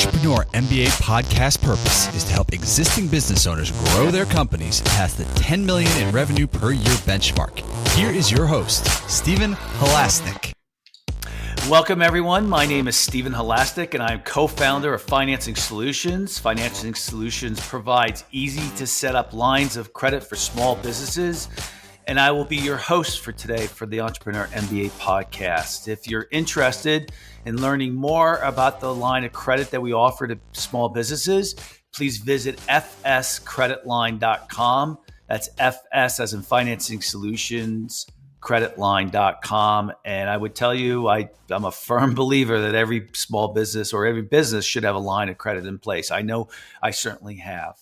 Entrepreneur MBA podcast purpose is to help existing business owners grow their companies past the 10 million in revenue per year benchmark. Here is your host, Stephen Halasnik. Welcome, everyone. My name is Stephen Halasnik, and I'm co-founder of Financing Solutions. Financing Solutions provides easy-to-set-up lines of credit for small businesses, and I will be your host for today for the Entrepreneur MBA podcast. If you're interested in learning more about the line of credit that we offer to small businesses, please visit fscreditline.com. That's FS as in Financing Solutions, creditline.com. And I would tell you, I'm a firm believer that every small business or every business should have a line of credit in place. I know I certainly have.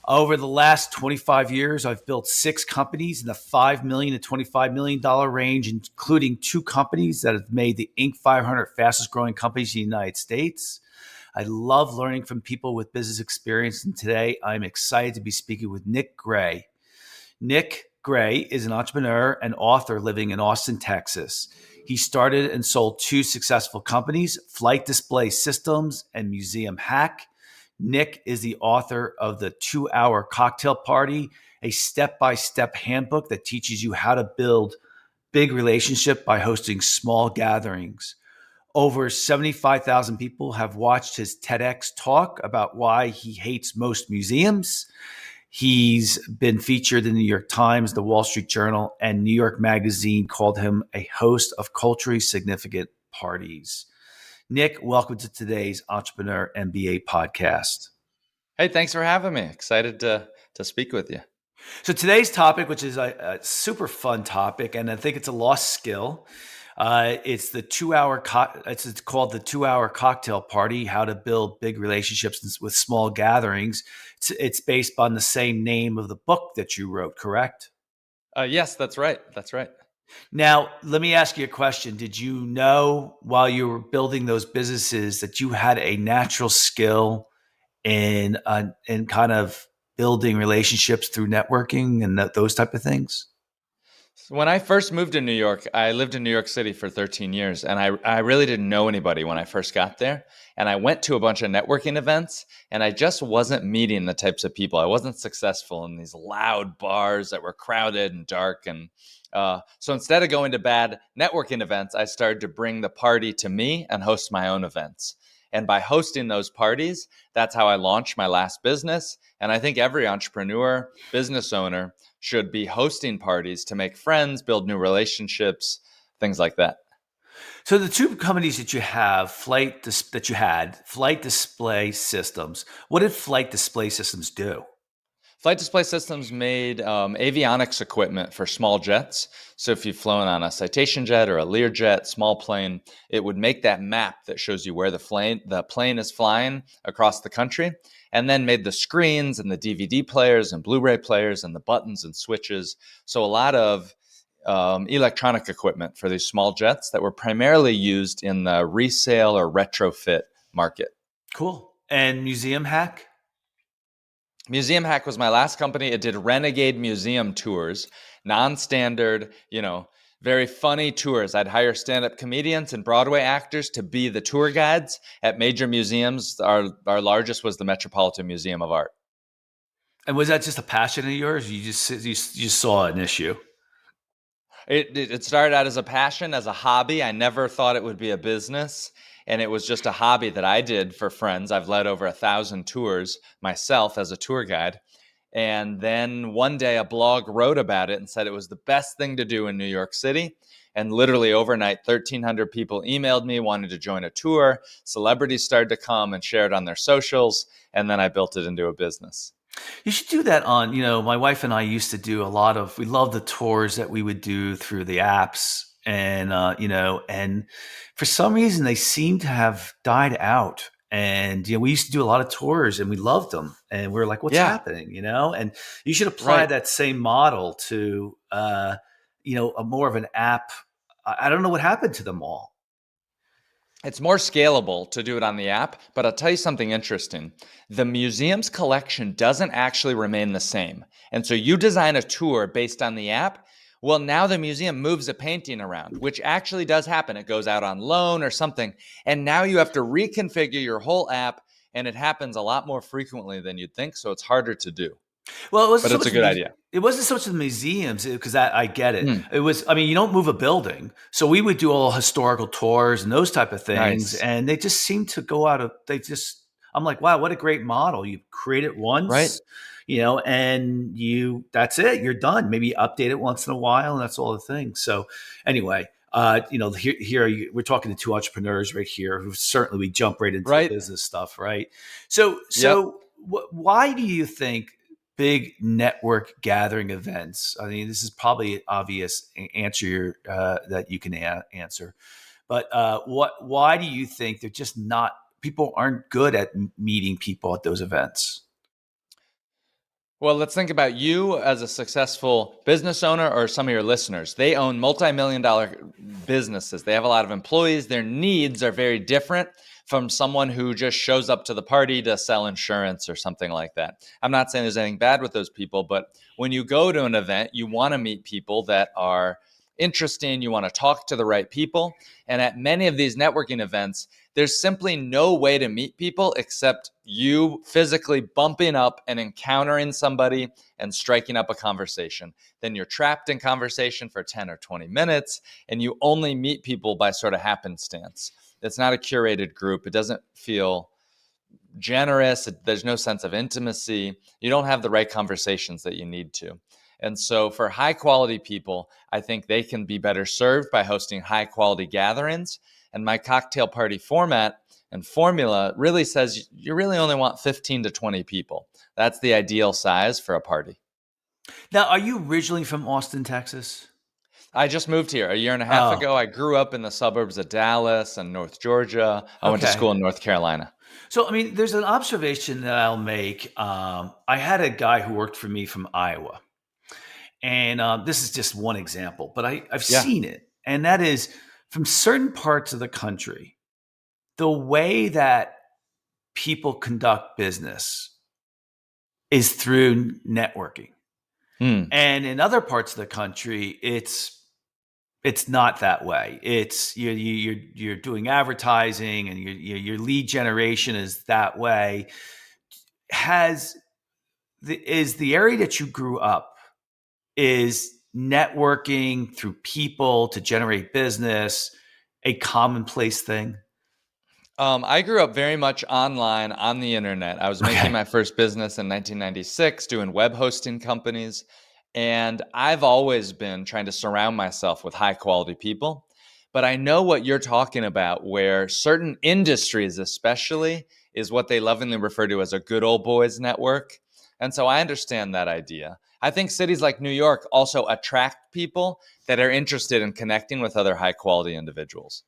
Over the last 25 years, I've built 6 companies in the $5 million to $25 million range, including 2 companies that have made the Inc. 500 fastest growing companies in the United States. I love learning from people with business experience, and today I'm excited to be speaking with Nick Gray. Nick Gray is an entrepreneur and author living in Austin, Texas. He started and sold 2 successful companies, Flight Display Systems and Museum Hack. Nick is the author of the 2-Hour Cocktail Party, a step-by-step handbook that teaches you how to build big relationship by hosting small gatherings. Over 75,000 people have watched his TEDx talk about why he hates most museums. He's been featured in the New York Times, the Wall Street Journal, and New York Magazine called him a host of culturally significant parties. Nick, welcome to today's Entrepreneur MBA podcast. Hey, thanks for having me. Excited to speak with you. So today's topic, which is a super fun topic, and I think it's a lost skill. It's the 2-hour. It's called the 2-Hour Cocktail Party: How to Build Big Relationships with Small Gatherings. It's based on the same name of the book that you wrote, correct? Yes, that's right. That's right. Now, let me ask you a question. Did you know while you were building those businesses that you had a natural skill in kind of building relationships through networking and those type of things? So when I first moved to New York, I lived in New York City for 13 years, and I really didn't know anybody when I first got there. And I went to a bunch of networking events, and I just wasn't meeting the types of people. I wasn't successful in these loud bars that were crowded and dark. And so instead of going to bad networking events, I started to bring the party to me and host my own events. And by hosting those parties, that's how I launched my last business. And I think every entrepreneur, business owner should be hosting parties to make friends, build new relationships, things like that. So the 2 companies that you have, Flight Display Systems. What did Flight Display Systems do? Flight Display Systems made avionics equipment for small jets. So if you've flown on a Citation jet or a Learjet, small plane, it would make that map that shows you where the plane is flying across the country, and then made the screens and the DVD players and Blu-ray players and the buttons and switches. So a lot of electronic equipment for these small jets that were primarily used in the resale or retrofit market. Cool. And Museum Hack? Museum Hack was my last company. It did renegade museum tours, non-standard, very funny tours. I'd hire stand-up comedians and Broadway actors to be the tour guides at major museums. Our largest was the Metropolitan Museum of Art. And was that just a passion of yours? You just saw an issue? It started out as a passion, as a hobby. I never thought it would be a business. And it was just a hobby that I did for friends. I've led over 1,000 tours myself as a tour guide. And then one day a blog wrote about it and said it was the best thing to do in New York City. And literally overnight, 1,300 people emailed me, wanted to join a tour. Celebrities started to come and share it on their socials. And then I built it into a business. You should do that on, my wife and I used to do we love the tours that we would do through the apps. And, and for some reason they seem to have died out. And, we used to do a lot of tours and we loved them. And we were like, what's happening, And you should apply that same model to, a more of an app. I don't know what happened to them all. It's more scalable to do it on the app, but I'll tell you something interesting. The museum's collection doesn't actually remain the same. And so you design a tour based on the app. Well, now the museum moves a painting around, which actually does happen. It goes out on loan or something. And now you have to reconfigure your whole app, and it happens a lot more frequently than you'd think. So it's harder to do. Well, it wasn't But so it's a much good idea. it wasn't so much the museums, because I get it. Mm, It was, I mean, you don't move a building, so we would do all historical tours and those type of things, nice. and they just seem to go out of. They just, I'm like, wow, what a great model! You create it Right. once, and that's it. You're done. Maybe you update it once in a while, and that's all the things. So, anyway. We're talking to two entrepreneurs right here who certainly we jump right into the Right. business stuff, right? So, Yep. why do you think big network gathering events? I mean, this is probably an obvious answer that you can answer, but why do you think they're just not? People aren't good at meeting people at those events. Well, let's think about you as a successful business owner or some of your listeners. They own multi-million-dollar businesses. They have a lot of employees. Their needs are very different from someone who just shows up to the party to sell insurance or something like that. I'm not saying there's anything bad with those people, but when you go to an event, you want to meet people that are interesting. You want to talk to the right people. And at many of these networking events, there's simply no way to meet people except you physically bumping up and encountering somebody and striking up a conversation. Then you're trapped in conversation for 10 or 20 minutes, and you only meet people by sort of happenstance. It's not a curated group. It doesn't feel generous. There's no sense of intimacy. You don't have the right conversations that you need to. And so for high quality people, I think they can be better served by hosting high quality gatherings. And my cocktail party format and formula really says you really only want 15 to 20 people. That's the ideal size for a party. Now, are you originally from Austin, Texas? I just moved here a year and a half Oh, ago. I grew up in the suburbs of Dallas and North Georgia. I went to okay. school in North Carolina. So, I mean, there's an observation that I'll make. I had a guy who worked for me from Iowa. And this is just one example, but I've Yeah. seen it. And that is from certain parts of the country, the way that people conduct business is through networking. Hmm. And in other parts of the country, it's not that way. It's you're doing advertising and your lead generation is that way. Is the area that you grew up, is networking through people to generate business a commonplace thing? I grew up very much online on the internet. I was making Okay. my first business in 1996, doing web hosting companies. And I've always been trying to surround myself with high quality people. But I know what you're talking about, where certain industries, especially, is what they lovingly refer to as a good old boys network. And so I understand that idea. I think cities like New York also attract people that are interested in connecting with other high quality individuals.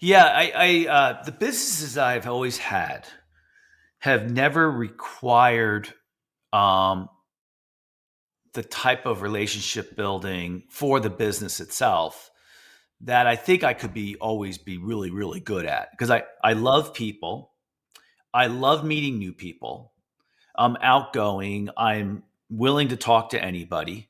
Yeah, the businesses I've always had have never required um, the type of relationship building for the business itself that I think I could always be really, really good at, because I love people. I love meeting new people. I'm outgoing. I'm willing to talk to anybody.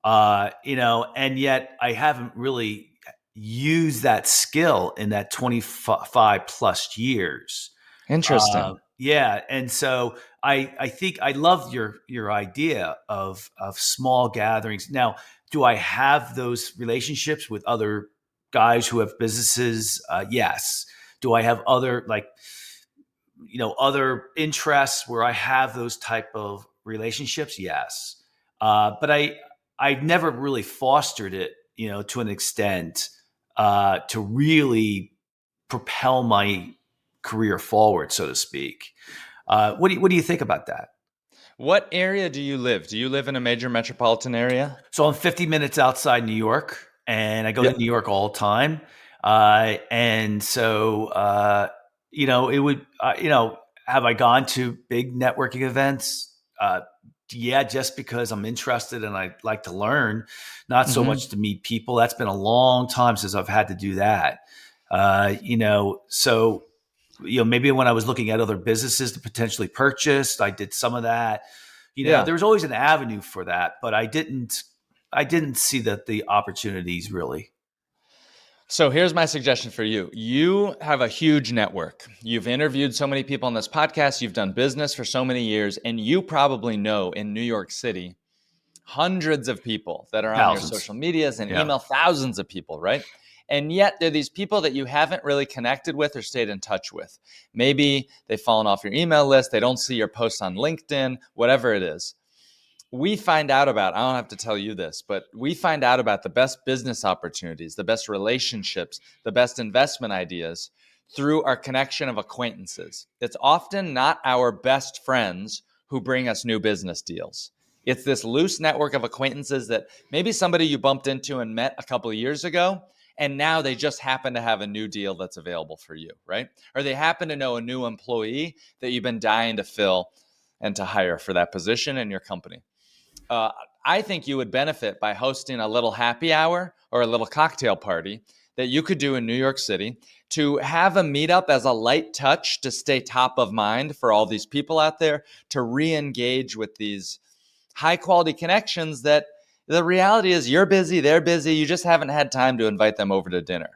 And yet I haven't really used that skill in that 25 plus years. Interesting. Yeah, and so I think I love your idea of small gatherings. Now, do I have those relationships with other guys who have businesses? Yes. Do I have other other interests where I have those type of relationships? Yes. But I've never really fostered it, to an extent to really propel my career forward, so to speak. What do you think about that? What area do you live? Do you live in a major metropolitan area? So I'm 50 minutes outside New York, and I go to Yeah. New York all the time. And so, it would, have I gone to big networking events? Yeah, just because I'm interested and I like to learn, not so Hmm. much to meet people. That's been a long time since I've had to do that. So maybe when I was looking at other businesses to potentially purchase, I did some of that. Yeah. There was always an avenue for that, but I didn't. I didn't see that the opportunities really. So here's my suggestion for you. You have a huge network. You've interviewed so many people on this podcast. You've done business for so many years. And you probably know in New York City, hundreds of people that are on your Thousands. social medias and Yeah. email, thousands of people, right? And yet there are these people that you haven't really connected with or stayed in touch with. Maybe they've fallen off your email list. They don't see your posts on LinkedIn, whatever it is. We find out about, I don't have to tell you this, but we find out about the best business opportunities, the best relationships, the best investment ideas through our connection of acquaintances. It's often not our best friends who bring us new business deals. It's this loose network of acquaintances that maybe somebody you bumped into and met a couple of years ago, and now they just happen to have a new deal that's available for you, right? Or they happen to know a new employee that you've been dying to fill and to hire for that position in your company. I think you would benefit by hosting a little happy hour or a little cocktail party that you could do in New York City to have a meetup as a light touch to stay top of mind for all these people out there, to re-engage with these high quality connections that the reality is you're busy, they're busy, you just haven't had time to invite them over to dinner.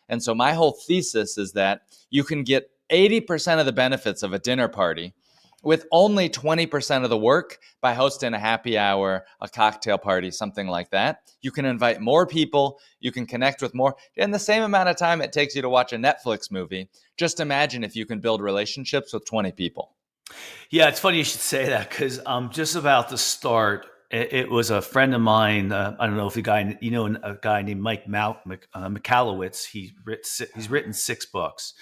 And so my whole thesis is that you can get 80% of the benefits of a dinner party with only 20% of the work by hosting a happy hour, a cocktail party, something like that. You can invite more people, you can connect with more. In the same amount of time it takes you to watch a Netflix movie, just imagine if you can build relationships with 20 people. Yeah, it's funny you should say that because I'm just about to start. It was a friend of mine. I don't know if a guy named Mike Michalowicz. He's written 6 books,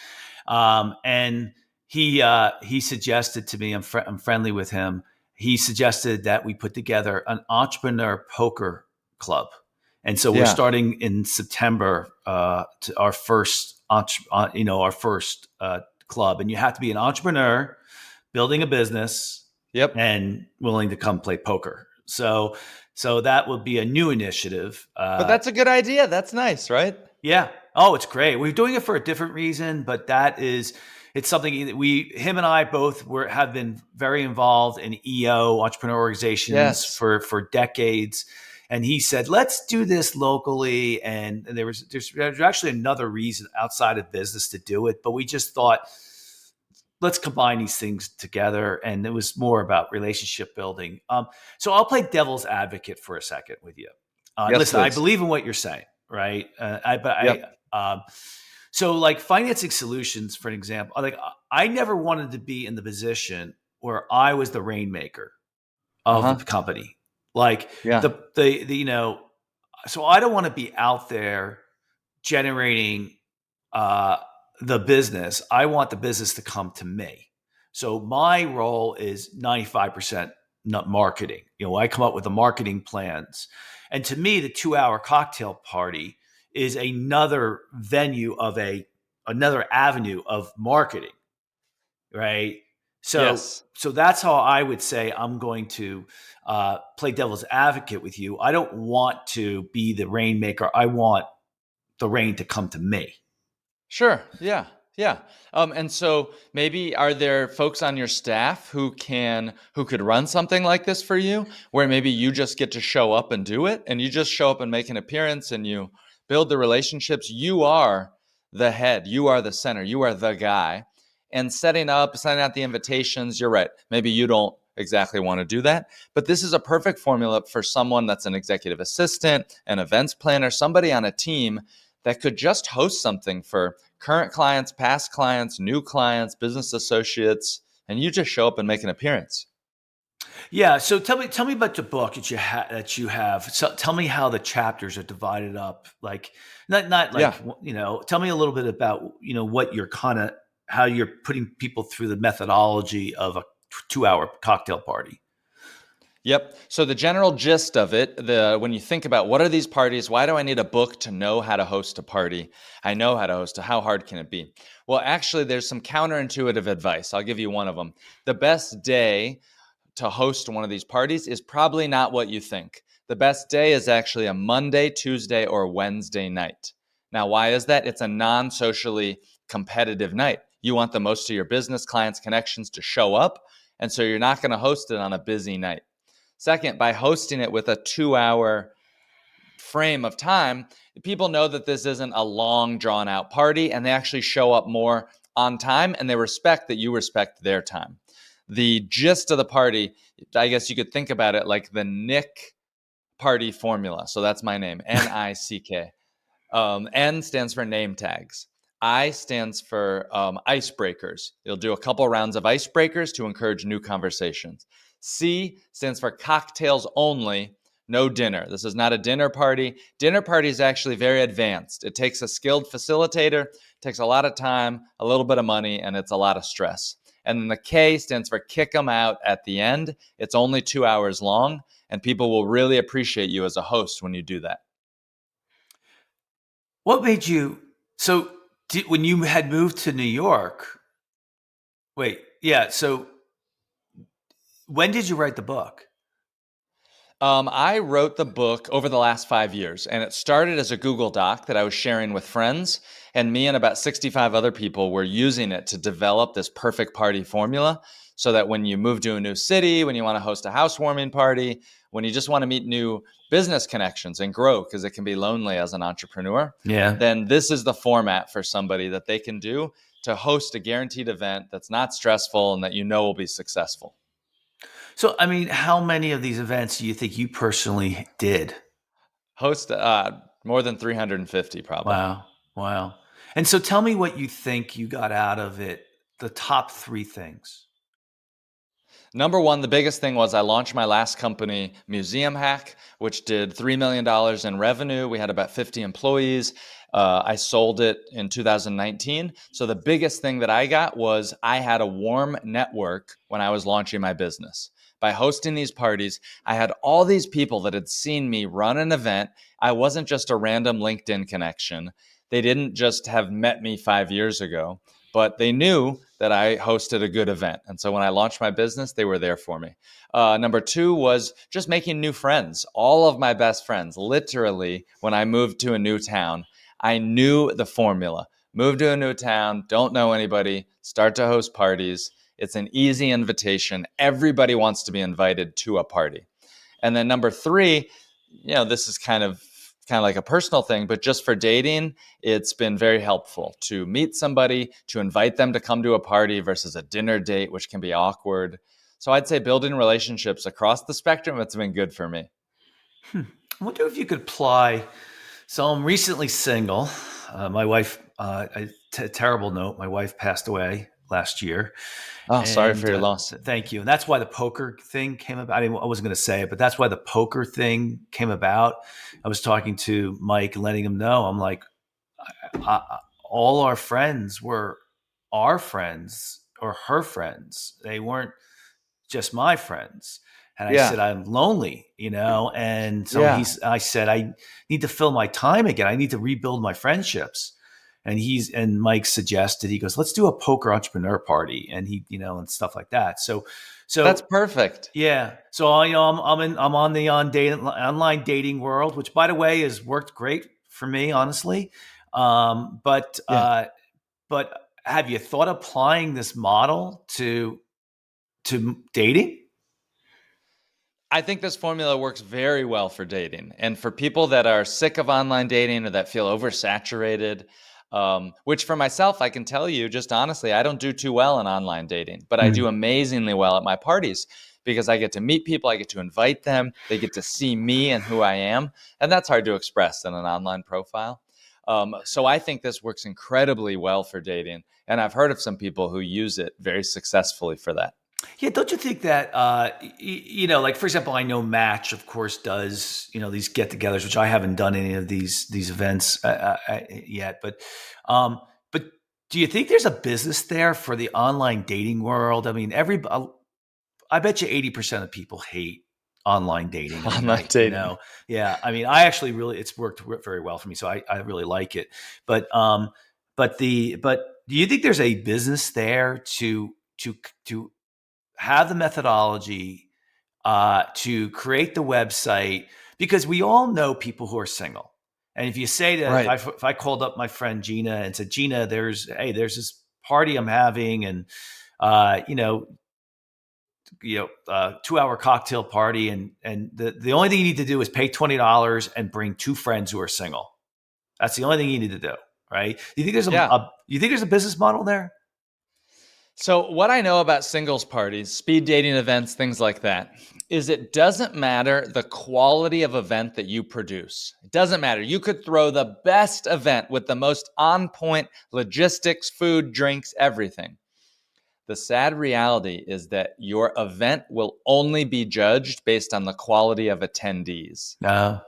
and he suggested to me. I'm friendly with him. He suggested that we put together an entrepreneur poker club, and so we're starting in September to our first club, and you have to be an entrepreneur building a business, and willing to come play poker. So that would be a new initiative. But that's a good idea. That's nice, right? Yeah. Oh, it's great. We're doing it for a different reason, but it's something that him and I both have been very involved in EO entrepreneur organizations for decades. And he said, let's do this locally. And there's actually another reason outside of business to do it, but we just thought, let's combine these things together. And it was more about relationship building. So I'll play devil's advocate for a second with you. Listen, please. I believe in what you're saying, right? So like financing solutions, for an example, like I never wanted to be in the position where I was the rainmaker of the company. Like so I don't want to be out there generating, the business. I want the business to come to me. So my role is 95% marketing. I come up with the marketing plans. And to me, the 2-hour cocktail party is another venue of another avenue of marketing. Right. So that's how I would say I'm going to play devil's advocate with you. I don't want to be the rainmaker. I want the rain to come to me. Sure. Yeah. And so maybe are there folks on your staff who could run something like this for you, where maybe you just get to show up and do it, and you just show up and make an appearance and you build the relationships. You are the head, you are the center, you are the guy, and sending out the invitations. You're right. Maybe you don't exactly want to do that, but this is a perfect formula for someone that's an executive assistant, an events planner, somebody on a team that could just host something for current clients, past clients, new clients, business associates, and you just show up and make an appearance. Yeah. So tell me about the book that you have. So tell me how the chapters are divided up. Like not like, tell me a little bit about, what you're how you're putting people through the methodology of a 2-hour cocktail party. Yep. So the general gist of it, when you think about what are these parties, why do I need a book to know how to host a party? I know how to host. How hard can it be? Well, actually, there's some counterintuitive advice. I'll give you one of them. The best day to host one of these parties is probably not what you think. The best day is actually a Monday, Tuesday, or Wednesday night. Now, why is that? It's a non-socially competitive night. You want the most of your business clients' connections to show up, and so you're not going to host it on a busy night. Second, by hosting it with a 2-hour frame of time, people know that this isn't a long drawn out party, and they actually show up more on time, and they respect that you respect their time. The gist of the party, I guess you could think about it like the Nick party formula. So that's my name, Nick. N stands for name tags. I stands for icebreakers. You'll do a couple rounds of icebreakers to encourage new conversations. C stands for cocktails only, no dinner. This is not a dinner party. Dinner party is actually very advanced. It takes a skilled facilitator, takes a lot of time, a little bit of money, and it's a lot of stress. And then the K stands for kick them out at the end. It's only 2 hours long, and people will really appreciate you as a host when you do that. What made you when you had moved to New York? Wait, yeah. So when did you write the book? I wrote the book over the last 5 years, and it started as a Google Doc that I was sharing with friends, and me and about 65 other people were using it to develop this perfect party formula so that when you move to a new city, when you want to host a housewarming party, when you just want to meet new business connections and grow, because it can be lonely as an entrepreneur, then this is the format for somebody that they can do to host a guaranteed event that's not stressful and that you know will be successful. So, I mean, how many of these events do you think you personally did? Host more than 350 probably. Wow. And so tell me what you think you got out of it, the top 3 things. Number one, the biggest thing was I launched my last company, Museum Hack, which did $3 million in revenue. We had about 50 employees. I sold it in 2019. So the biggest thing that I got was I had a warm network when I was launching my business. By hosting these parties, I had all these people that had seen me run an event. I wasn't just a random LinkedIn connection. They didn't just have met me 5 years ago, but they knew that I hosted a good event. And so when I launched my business, they were there for me. Number 2 was just making new friends. All of my best friends, literally, when I moved to a new town, I knew the formula. Move to a new town, don't know anybody, start to host parties. It's an easy invitation. Everybody wants to be invited to a party. And then number 3, this is kind of like a personal thing, but just for dating, it's been very helpful to meet somebody, to invite them to come to a party versus a dinner date, which can be awkward. So I'd say building relationships across the spectrum, it's been good for me. I wonder if you could apply. So I'm recently single. My wife, terrible note, my wife passed away last year. Oh, sorry for your loss. Thank you. And that's why the poker thing came about. I wasn't going to say it, but that's why the poker thing came about. I was talking to Mike and letting him know. I'm like, all our friends were our friends or her friends. They weren't just my friends. And I said, I'm lonely, and so I said, I need to fill my time again. I need to rebuild my friendships. And Mike suggested, he goes, let's do a poker entrepreneur party. And and stuff like that. So that's perfect. Yeah. So, I'm on the online dating world, which by the way has worked great for me, honestly. But have you thought applying this model to dating? I think this formula works very well for dating. And for people that are sick of online dating or that feel oversaturated, which for myself, I can tell you just honestly, I don't do too well in online dating, but I do amazingly well at my parties because I get to meet people, I get to invite them, they get to see me and who I am. And that's hard to express in an online profile. So I think this works incredibly well for dating. And I've heard of some people who use it very successfully for that. Yeah, don't you think that like for example, I know Match, of course, does these get-togethers, which I haven't done any of these events yet. But do you think there's a business there for the online dating world? I mean, I bet you 80% of people hate online dating. Dating. Yeah. I mean, I actually it's worked very well for me, so I really like it. But do you think there's a business there to have the methodology to create the website? Because we all know people who are single. And if you say that, if I called up my friend Gina and said, Gina, there's this party I'm having, and 2-hour cocktail party, and the only thing you need to do is pay $20 and bring 2 friends who are single. That's the only thing you need to do, right? You think there's Yeah. you think there's a business model there? So what I know about singles parties, speed dating events, things like that, is it doesn't matter the quality of event that you produce. It doesn't matter. You could throw the best event with the most on-point logistics, food, drinks, everything. The sad reality is that your event will only be judged based on the quality of attendees. No.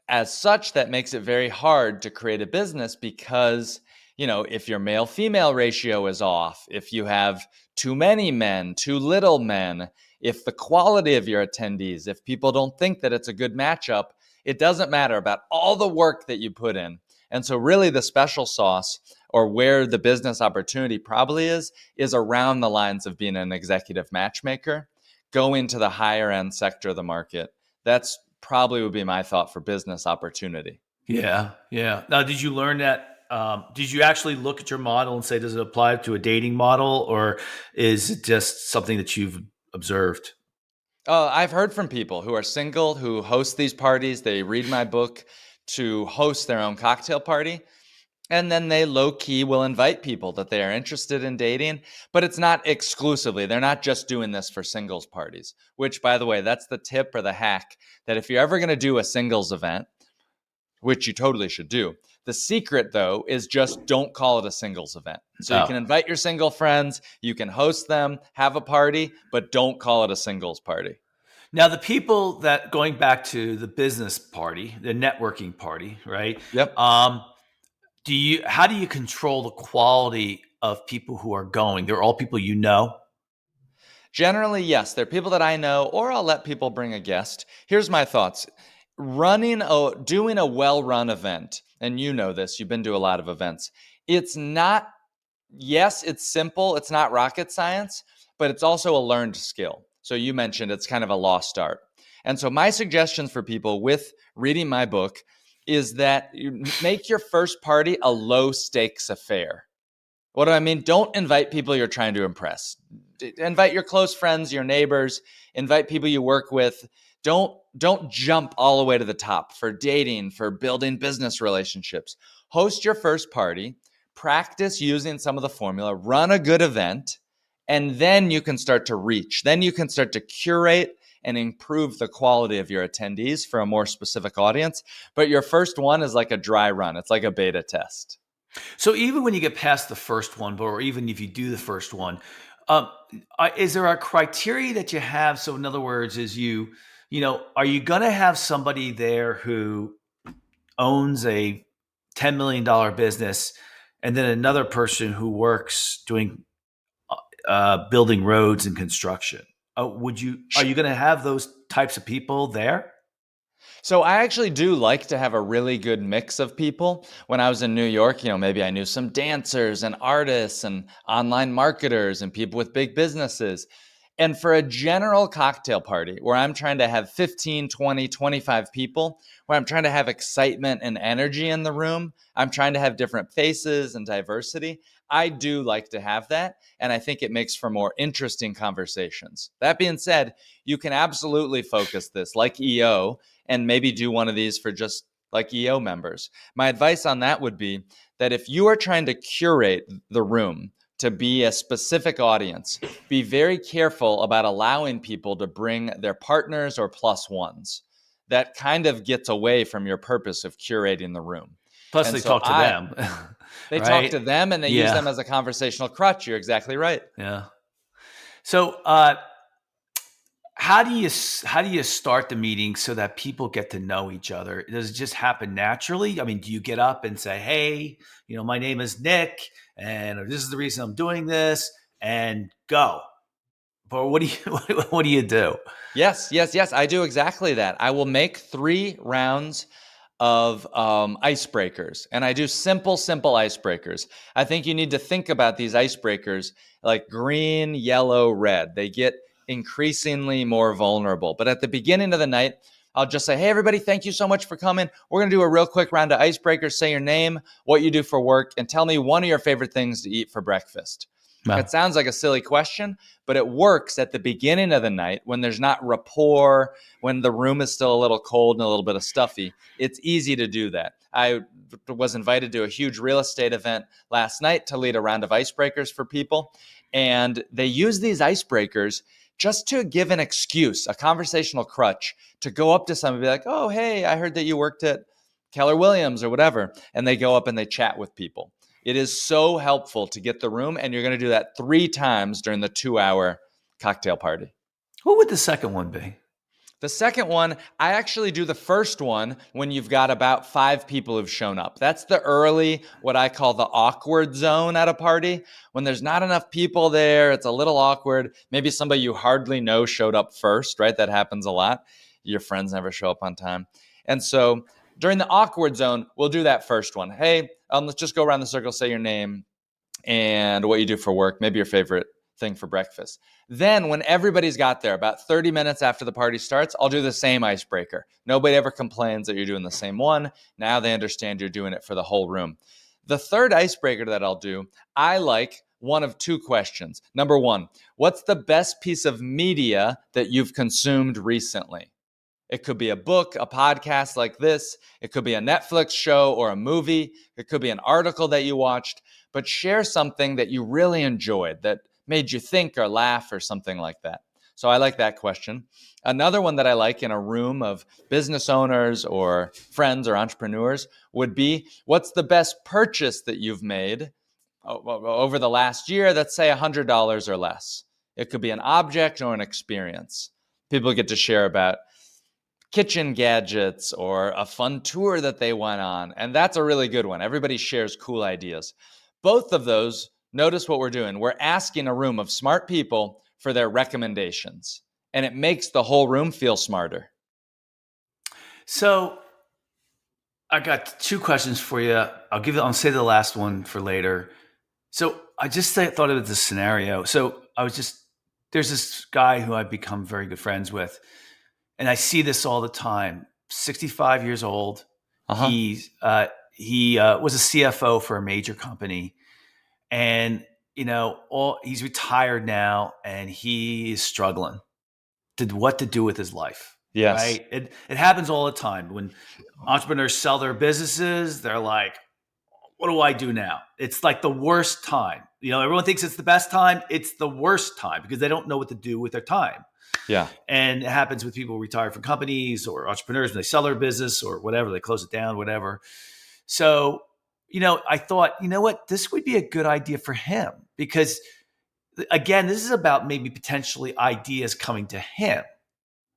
As such, that makes it very hard to create a business because, if your male female ratio is off, if you have too many men, too little men, if the quality of your attendees, if people don't think that it's a good matchup, it doesn't matter about all the work that you put in. And so really the special sauce, or where the business opportunity probably is around the lines of being an executive matchmaker, going to the higher end sector of the market. That's probably would be my thought for business opportunity. Yeah. Now, did you learn that? Did you actually look at your model and say, does it apply to a dating model, or is it just something that you've observed? I've heard from people who are single, who host these parties. They read my book to host their own cocktail party. And then they low-key will invite people that they are interested in dating, but it's not exclusively. They're not just doing this for singles parties, which, by the way, that's the tip or the hack, that if you're ever going to do a singles event, which you totally should do, the secret, though, is just don't call it a singles event. So you can invite your single friends, you can host them, have a party, but don't call it a singles party. Now, the people that, going back to the business party, the networking party, right? Yep. How do you control the quality of people who are going? They're all people you know? Generally, yes. They're people that I know, or I'll let people bring a guest. Here's my thoughts. Doing a well-run event, and you know this, you've been to a lot of events. It's simple. It's not rocket science, but it's also a learned skill. So you mentioned it's kind of a lost art. And so my suggestions for people with reading my book is that you make your first party a low stakes affair. What do I mean? Don't invite people you're trying to impress. Invite your close friends, your neighbors, invite people you work with. Don't jump all the way to the top for dating, for building business relationships. Host your first party, practice using some of the formula, run a good event, and then you can start to reach. Then you can start to curate and improve the quality of your attendees for a more specific audience. But your first one is like a dry run. It's like a beta test. So even when you get past the first one, or even if you do the first one, is there a criteria that you have? So in other words, are you going to have somebody there who owns a $10 million business and then another person who works doing building roads and construction? Are you going to have those types of people there? So I actually do like to have a really good mix of people. When I was in New York, maybe I knew some dancers and artists and online marketers and people with big businesses. And for a general cocktail party where I'm trying to have 15, 20, 25 people, where I'm trying to have excitement and energy in the room, I'm trying to have different faces and diversity, I do like to have that. And I think it makes for more interesting conversations. That being said, you can absolutely focus this like EO and maybe do one of these for just like EO members. My advice on that would be that if you are trying to curate the room to be a specific audience, be very careful about allowing people to bring their partners or plus ones. That kind of gets away from your purpose of curating the room. Plus, they talk to them. They right? talk to them and they use them as a conversational crutch. You're exactly right. Yeah. So how do you start the meeting so that people get to know each other? Does it just happen naturally? I mean, do you get up and say, hey, my name is Nick and this is the reason I'm doing this, and go? But what do you do? Yes. I do exactly that. I will make 3 rounds of icebreakers, and I do simple icebreakers. I think you need to think about these icebreakers like green, yellow, red. They get increasingly more vulnerable. But at the beginning of the night, I'll just say, hey, everybody, thank you so much for coming. We're going to do a real quick round of icebreakers. Say your name, what you do for work, and tell me one of your favorite things to eat for breakfast. Wow. It sounds like a silly question, but it works at the beginning of the night when there's not rapport, when the room is still a little cold and a little bit of stuffy. It's easy to do that. I was invited to a huge real estate event last night to lead a round of icebreakers for people. And they use these icebreakers just to give an excuse, a conversational crutch, to go up to somebody and be like, oh, hey, I heard that you worked at Keller Williams or whatever. And they go up and they chat with people. It is so helpful to get the room, and you're going to do that 3 times during the 2-hour cocktail party. What would the second one be? The second one, I actually do the first one when you've got about 5 people who've shown up. That's the early, what I call the awkward zone at a party. When there's not enough people there, it's a little awkward. Maybe somebody you hardly know showed up first, right? That happens a lot. Your friends never show up on time. And so during the awkward zone, we'll do that first one. Hey, let's just go around the circle, say your name and what you do for work, maybe your favorite thing for breakfast. Then when everybody's got there, about 30 minutes after the party starts, I'll do the same icebreaker. Nobody ever complains that you're doing the same one. Now they understand you're doing it for the whole room. The third icebreaker that I'll do, I like one of 2 questions. Number 1, what's the best piece of media that you've consumed recently? It could be a book, a podcast like this. It could be a Netflix show or a movie. It could be an article that you watched, but share something that you really enjoyed that made you think or laugh or something like that. So I like that question. Another one that I like in a room of business owners or friends or entrepreneurs would be, what's the best purchase that you've made over the last year that's, say, $100 or less? It could be an object or an experience. People get to share about kitchen gadgets or a fun tour that they went on. And that's a really good one. Everybody shares cool ideas. Both of those, notice what we're doing. We're asking a room of smart people for their recommendations. And it makes the whole room feel smarter. So I got 2 questions for you. I'll say the last one for later. So I just thought of the scenario. So there's this guy who I've become very good friends with. And I see this all the time. 65 years old. Uh-huh. He was a CFO for a major company, and he's retired now, and he is struggling what to do with his life. Yes. Right. It happens all the time when entrepreneurs sell their businesses. They're like, "What do I do now?" It's like the worst time. Everyone thinks it's the best time. It's the worst time because they don't know what to do with their time. Yeah. And it happens with people who retire from companies or entrepreneurs when they sell their business or whatever, they close it down, whatever. So, I thought, what, this would be a good idea for him because, again, this is about maybe potentially ideas coming to him,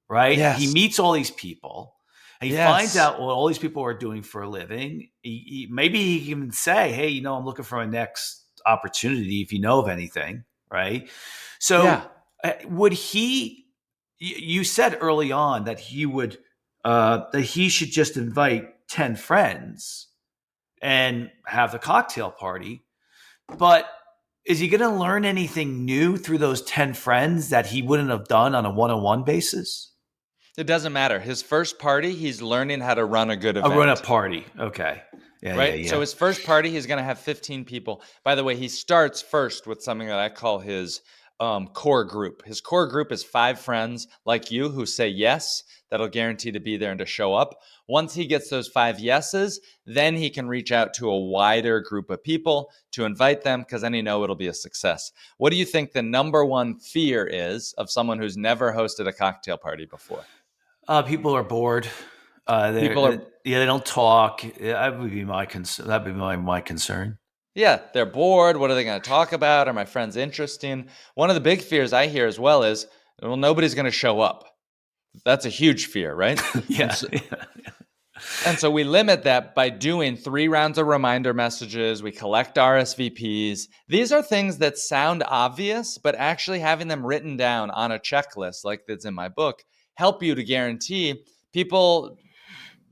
right? Yes. He meets all these people and he finds out what all these people are doing for a living. Maybe he can even say, hey, I'm looking for my next opportunity if you know of anything, right? So would he... You said early on that that he should just invite 10 friends and have the cocktail party. But is he going to learn anything new through those 10 friends that he wouldn't have done on a one-on-one basis? It doesn't matter. His first party, he's learning how to run a good event. Run a party. Okay. Yeah, right? Yeah. So his first party, he's going to have 15 people. By the way, he starts first with something that I call his core group. His core group is 5 friends like you who say yes, that'll guarantee to be there and to show up. Once he gets those 5 yeses, then he can reach out to a wider group of people to invite them because then it'll be a success. What do you think the number one fear is of someone who's never hosted a cocktail party before? People are bored. They don't talk. That would be my concern. That would be my concern. Yeah, they're bored. What are they going to talk about? Are my friends interesting? One of the big fears I hear as well is, well, nobody's going to show up. That's a huge fear, right? Yeah. And so we limit that by doing 3 rounds of reminder messages. We collect RSVPs. These are things that sound obvious, but actually having them written down on a checklist like that's in my book help you to guarantee people,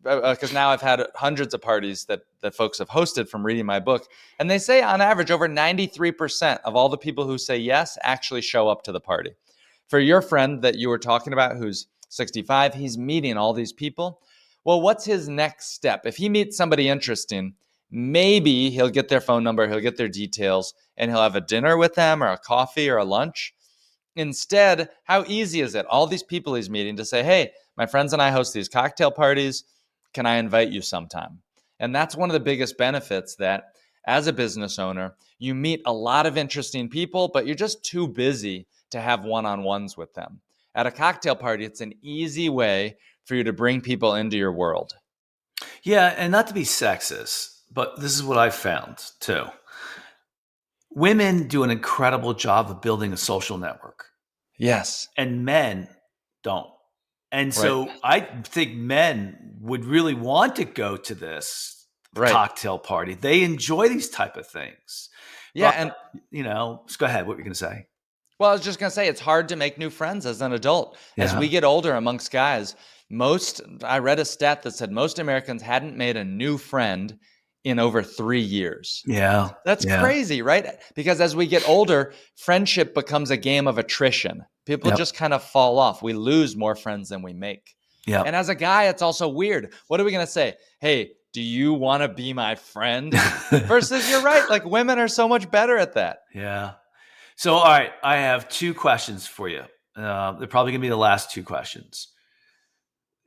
because now I've had hundreds of parties that folks have hosted from reading my book. And they say on average, over 93% of all the people who say yes actually show up to the party. For your friend that you were talking about, who's 65, he's meeting all these people. Well, what's his next step? If he meets somebody interesting, maybe he'll get their phone number, he'll get their details, and he'll have a dinner with them or a coffee or a lunch. Instead, how easy is it? All these people he's meeting to say, hey, my friends and I host these cocktail parties. Can I invite you sometime? And that's one of the biggest benefits, that as a business owner, you meet a lot of interesting people, but you're just too busy to have one-on-ones with them. At a cocktail party, it's an easy way for you to bring people into your world. Yeah, and not to be sexist, but this is what I found too. Women do an incredible job of building a social network. Yes. And men don't. And so Right. I think men would really want to go to this Right. cocktail party. They enjoy these type of things. Yeah. But, And just go ahead. What were you going to say? well, I was just going to say, it's hard to make new friends as an adult. As Yeah. we get older amongst guys, I read a stat that said most Americans hadn't made a new friend in over 3 years. Yeah. That's crazy, right? Because as we get older, friendship becomes a game of attrition. People just kind of fall off. We lose more friends than we make. Yeah. And as a guy, it's also weird. What are we going to say? Hey, do you want to be my friend? Versus, you're right. Like, women are so much better at that. Yeah. So, all right, I have 2 questions for you. They're probably going to be the last 2 questions.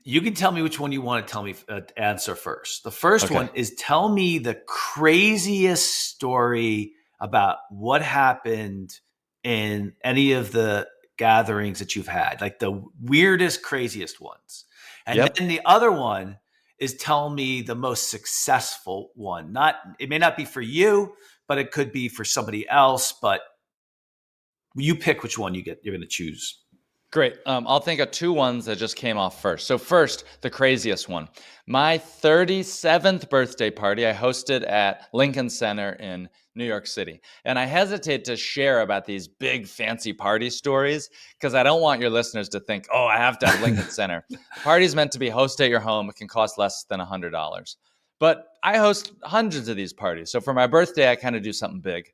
You can tell me which one you want to tell me answer first. The first one is, tell me the craziest story about what happened in any of the gatherings that you've had, like the weirdest, craziest ones. And then the other one is, tell me the most successful one. It may not be for you, but it could be for somebody else. But you pick which one you're going to choose. Great. I'll think of 2 ones that just came off first. So first, the craziest one. My 37th birthday party I hosted at Lincoln Center in New York City. And I hesitate to share about these big fancy party stories because I don't want your listeners to think, oh, I have to have Lincoln Center. The party's meant to be hosted at your home. It can cost less than $100. But I host hundreds of these parties. So for my birthday, I kind of do something big.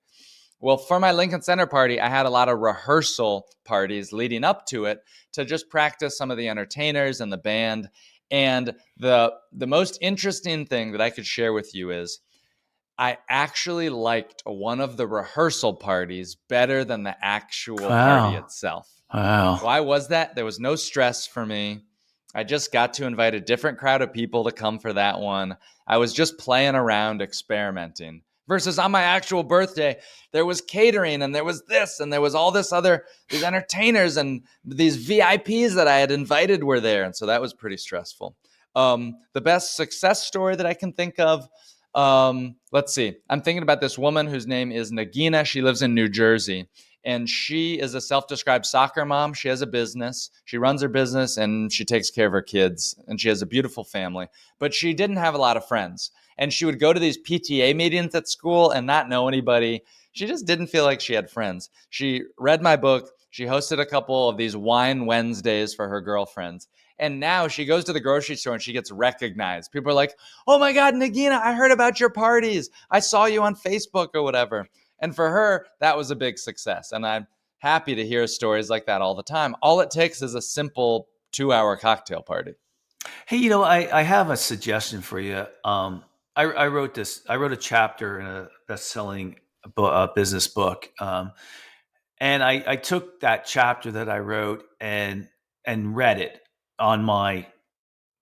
Well, for my Lincoln Center party, I had a lot of rehearsal parties leading up to it to just practice some of the entertainers and the band. And the most interesting thing that I could share with you is I actually liked one of the rehearsal parties better than the actual party itself. Wow. Why was that? There was no stress for me. I just got to invite a different crowd of people to come for that one. I was just playing around, experimenting. Versus on my actual birthday, there was catering and there was this and there was all this these entertainers and these VIPs that I had invited were there. And so that was pretty stressful. The best success story that I can think of, let's see. I'm thinking about this woman whose name is Nagina. She lives in New Jersey. And she is a self-described soccer mom. She has a business. She runs her business and she takes care of her kids. And she has a beautiful family. But she didn't have a lot of friends. And she would go to these PTA meetings at school and not know anybody. She just didn't feel like she had friends. She read my book. She hosted a couple of these wine Wednesdays for her girlfriends. And now she goes to the grocery store and she gets recognized. People are like, oh my God, Nagina, I heard about your parties. I saw you on Facebook or whatever. And for her, that was a big success. And I'm happy to hear stories like that all the time. All it takes is a simple 2-hour cocktail party. Hey, I have a suggestion for you. I wrote a chapter in a best-selling business book. And I took that chapter that I wrote and read it on my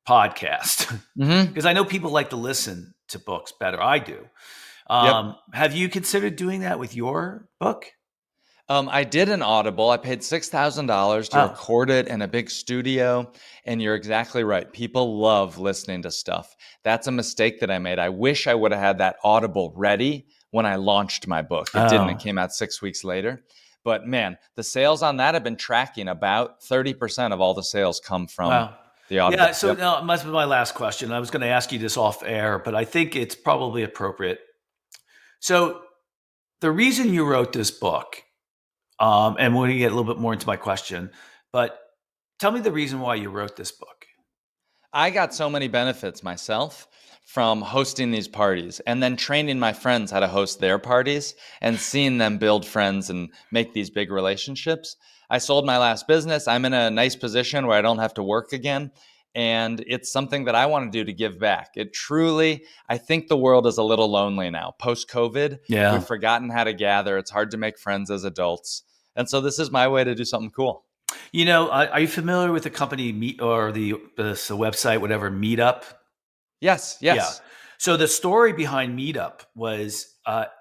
podcast because I know people like to listen to books better. I do. Have you considered doing that with your book? I did an Audible. I paid $6,000 to record it in a big studio. And you're exactly right. People love listening to stuff. That's a mistake that I made. I wish I would have had that Audible ready when I launched my book. It didn't. It came out 6 weeks later. But man, the sales on that have been tracking. About 30% of all the sales come from the Audible. Yeah, so now it must be my last question. I was going to ask you this off air, but I think it's probably appropriate. So the reason you wrote this book, and we're going to get a little bit more into my question, but tell me the reason why you wrote this book. I got so many benefits myself from hosting these parties and then training my friends how to host their parties and seeing them build friends and make these big relationships. I sold my last business. I'm in a nice position where I don't have to work again. And it's something that I want to do to give back. It truly, I think the world is a little lonely now. Post-COVID, Yeah. we've forgotten how to gather. It's hard to make friends as adults. And so this is my way to do something cool. Are you familiar with the company Meet or the website, whatever, Meetup? Yes. Yeah. So the story behind Meetup was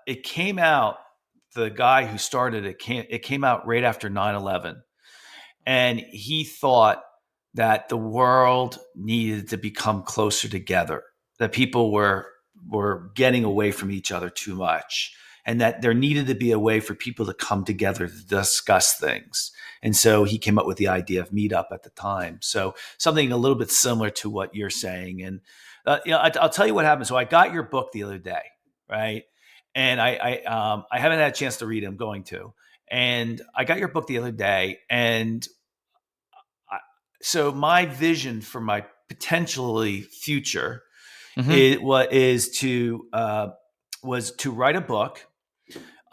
it came out, the guy who started it came out right after 9/11. And he thought that the world needed to become closer together, that people were getting away from each other too much, and that there needed to be a way for people to come together to discuss things. And so he came up with the idea of Meetup at the time. So something a little bit similar to what you're saying. And I'll tell you what happened. So I got your book the other day, right? And I haven't had a chance to read it. I'm going to. And I got your book the other day, and so my vision for my potentially future was to write a book,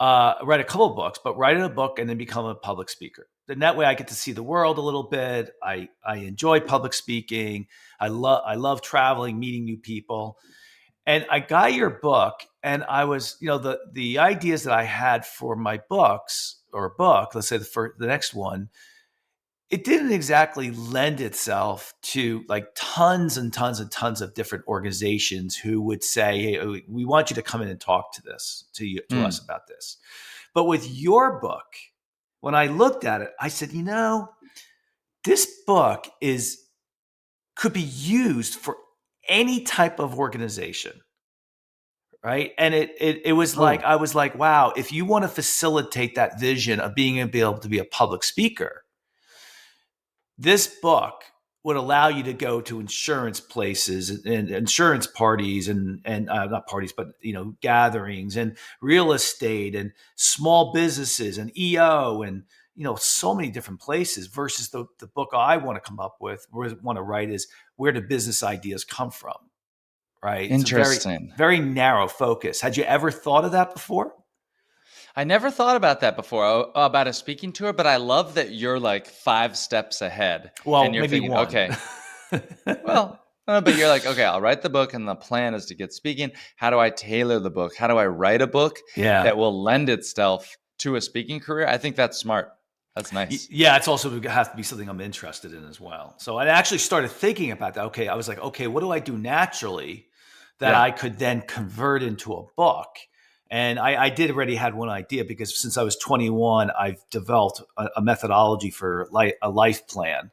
write a couple of books, but write a book and then become a public speaker. Then that way I get to see the world a little bit. I enjoy public speaking. I love traveling, meeting new people. And I got your book, and I was, the ideas that I had for my books or book, let's say the next one, it didn't exactly lend itself to like tons and tons and tons of different organizations who would say, "Hey, we want you to come in and talk to us about this." But with your book, when I looked at it, I said, this book could be used for any type of organization. Right. And it was like, I was like, wow, if you want to facilitate that vision of being able to be a public speaker, this book would allow you to go to insurance places and insurance parties and not parties, but gatherings and real estate and small businesses and EO and so many different places versus the book I want to come up with, or want to write, is where do business ideas come from? Right. Interesting. It's a very, very narrow focus. Had you ever thought of that before? I never thought about that before, about a speaking tour, but I love that you're like 5 steps ahead. Well, and you're maybe thinking, one. okay, well, but you're like, okay, I'll write the book, and the plan is to get speaking. How do I tailor the book? How do I write a book that will lend itself to a speaking career? I think that's smart. That's nice. Yeah, it's also has to be something I'm interested in as well. So I actually started thinking about that. Okay, I was like, okay, what do I do naturally that I could then convert into a book? And I did already had one idea, because since I was 21, I've developed a methodology for a life plan.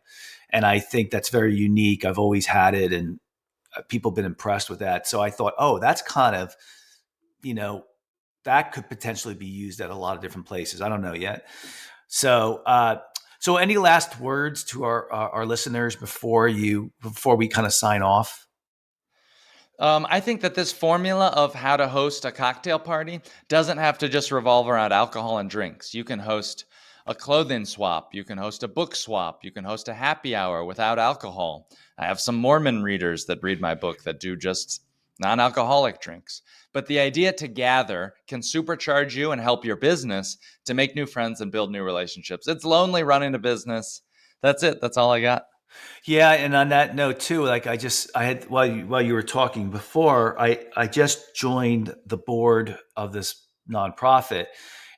And I think that's very unique. I've always had it, and people have been impressed with that. So I thought, that's kind of, that could potentially be used at a lot of different places. I don't know yet. So, so any last words to our listeners before we kind of sign off? I think that this formula of how to host a cocktail party doesn't have to just revolve around alcohol and drinks. You can host a clothing swap. You can host a book swap. You can host a happy hour without alcohol. I have some Mormon readers that read my book that do just non-alcoholic drinks. But the idea to gather can supercharge you and help your business to make new friends and build new relationships. It's lonely running a business. That's it. That's all I got. Yeah, and on that note too, like I had while you were talking before, I just joined the board of this nonprofit,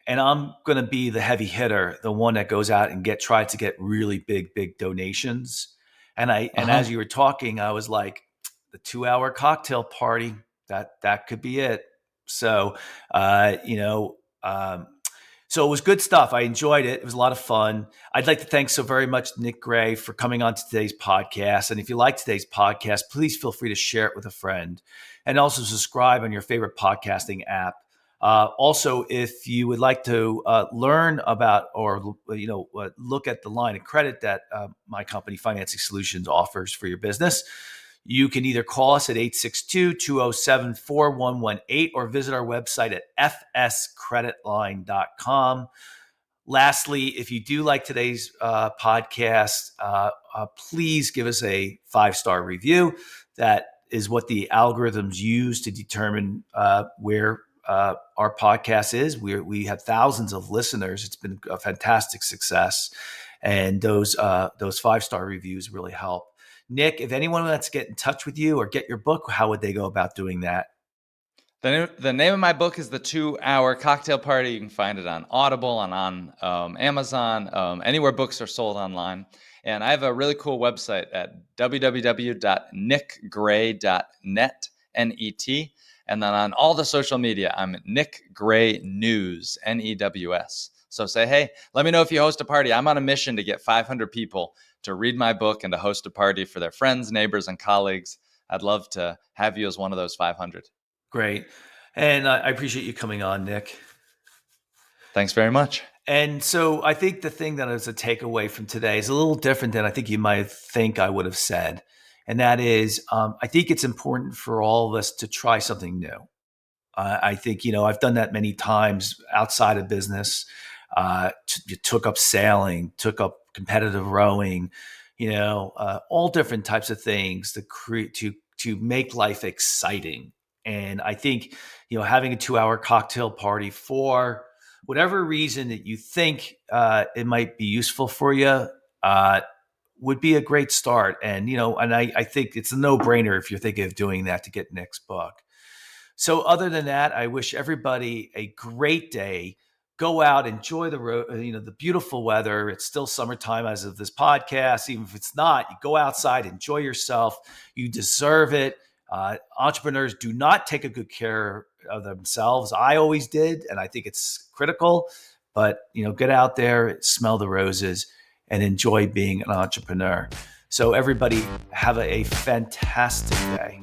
and I'm going to be the heavy hitter, the one that goes out and try to get really big donations. And as you were talking, I was like, the 2-hour cocktail party, that could be it. So, so it was good stuff. I enjoyed it. It was a lot of fun. I'd like to thank so very much Nick Gray for coming on to today's podcast. And if you like today's podcast, please feel free to share it with a friend, and also subscribe on your favorite podcasting app. Also, if you would like to learn about or look at the line of credit that my company, Financing Solutions, offers for your business, you can either call us at 862-207-4118 or visit our website at fscreditline.com. Lastly, if you do like today's podcast, please give us a 5-star review. That is what the algorithms use to determine where our podcast is. We have thousands of listeners. It's been a fantastic success, and those 5-star reviews really help. Nick, if anyone wants to get in touch with you or get your book, how would they go about doing that? The name of my book is The 2-Hour Cocktail Party. You can find it on Audible and on Amazon, anywhere books are sold online. And I have a really cool website at www.nickgray.net, N-E-T. And then on all the social media, I'm Nick Gray News, N-E-W-S. So say, hey, let me know if you host a party. I'm on a mission to get 500 people to read my book and to host a party for their friends, neighbors, and colleagues. I'd love to have you as one of those 500. Great. And I appreciate you coming on, Nick. Thanks very much. And so I think the thing that is a takeaway from today is a little different than I think you might think I would have said. And that is, I think it's important for all of us to try something new. I think, I've done that many times outside of business. You took up sailing, took up competitive rowing, all different types of things to make life exciting. And I think, having a 2-hour cocktail party for whatever reason that you think it might be useful for you would be a great start. And, I think it's a no-brainer if you're thinking of doing that to get Nick's book. So other than that, I wish everybody a great day. Go out, enjoy the beautiful weather. It's still summertime as of this podcast. Even if it's not, you go outside, enjoy yourself. You deserve it. Entrepreneurs do not take a good care of themselves. I always did, and I think it's critical. But get out there, smell the roses, and enjoy being an entrepreneur. So everybody have a fantastic day.